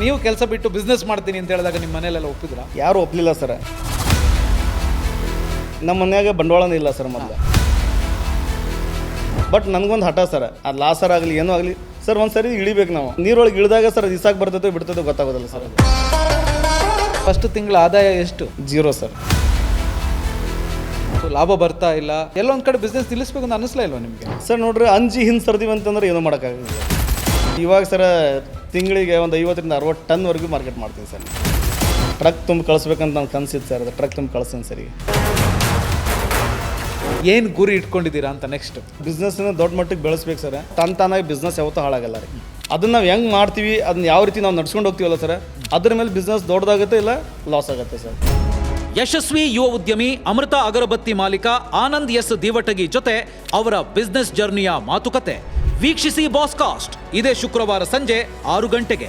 ನೀವು ಕೆಲಸ ಬಿಟ್ಟು ಬಿಸ್ನೆಸ್ ಮಾಡ್ತೀನಿ ಅಂತ ಹೇಳಿದಾಗ ನಿಮ್ಮ ಮನೇಲೆಲ್ಲ ಒಪ್ಪಿದ್ರಾ? ಯಾರು ಒಪ್ಪಲಿಲ್ಲ ಸರ್. ನಮ್ಮ ಮನ್ಯಾಗ ಬಂಡವಾಳನೇ ಇಲ್ಲ ಸರ್ ಮೊದಲು. ಬಟ್ ನನಗೊಂದು ಹಠ ಸರ್, ಅದು ಲಾಸರ್ ಆಗಲಿ ಏನೂ ಆಗಲಿ ಸರ್ ಒಂದು ಸರಿ ಇಳಿಬೇಕು. ನಾವು ನೀರೊಳಗೆ ಇಳಿದಾಗ ಸರ್ ಅದು ಇಸಾಕ್ ಬರ್ತೈತೆ ಬಿಡ್ತೈತೆ ಗೊತ್ತಾಗೋದಿಲ್ಲ ಸರ್. ಫಸ್ಟ್ ತಿಂಗಳ ಆದಾಯ ಎಷ್ಟು? 0 ಸರ್. ಲಾಭ ಬರ್ತಾ ಇಲ್ಲ, ಎಲ್ಲೊಂದು ಕಡೆ ಬಿಸ್ನೆಸ್ ನಿಲ್ಲಿಸ್ಬೇಕು ಅಂತ ಅನ್ನಿಸ್ಲಾ ಇಲ್ವಾ ನಿಮಗೆ? ಸರ್ ನೋಡ್ರಿ, ಅಂಜಿ ಹಿಂದೆ ಸರ್ದಿವಿ ಅಂತಂದ್ರೆ ಏನೂ ಮಾಡೋಕ್ಕಾಗಲ್ಲ. ಇವಾಗ ಸರ ತಿಂಗಳಿಗೆ ಒಂದು 50 ರಿಂದ 60 ಟನ್ವರೆಗೂ ಮಾರ್ಕೆಟ್ ಮಾಡ್ತೀನಿ ಸರ್. ಟ್ರಕ್ ತುಂಬ ಕಳಿಸ್ಬೇಕಂತ ನಾನು ಕನಸಿತ್ತು ಸರ್, ಅದು ಟ್ರಕ್ ತುಂಬ ಕಳಿಸ್ತೀನಿ ಸರಿ. ಏನು ಗುರಿ ಇಟ್ಕೊಂಡಿದ್ದೀರಾ ಅಂತ ನೆಕ್ಸ್ಟ್? ಬಿಸ್ನೆಸ್ನ ದೊಡ್ಡ ಮಟ್ಟಿಗೆ ಬೆಳೆಸ್ಬೇಕು ಸರ್. ತಾನಾಗಿ ಬಿಸ್ನೆಸ್ ಯಾವತ್ತೂ ಹಾಳಾಗಲ್ಲ ರೀ. ಅದನ್ನು ನಾವು ಹೆಂಗೆ ಮಾಡ್ತೀವಿ, ಅದನ್ನ ಯಾವ ರೀತಿ ನಾವು ನಡ್ಸ್ಕೊಂಡು ಹೋಗ್ತೀವಲ್ಲ ಸರ್, ಅದ್ರ ಮೇಲೆ ಬಿಸ್ನೆಸ್ ದೊಡ್ಡದಾಗುತ್ತೆ ಇಲ್ಲ ಲಾಸ್ ಆಗುತ್ತೆ ಸರ್. ಯಶಸ್ವಿ ಯುವ ಉದ್ಯಮಿ ಅಮೃತ ಅಗರಬತ್ತಿ ಮಾಲೀಕ ಆನಂದ್ ಎಸ್ ದಿವಟಗಿ ಜೊತೆ ಅವರ ಬಿಸ್ನೆಸ್ ಜರ್ನಿಯ ಮಾತುಕತೆ ವೀಕ್ಷಿಸಿ ಬಾಸ್ ಕಾಸ್ಟ್ ಇದೇ ಶುಕ್ರವಾರ ಸಂಜೆ 6 ಗಂಟೆಗೆ.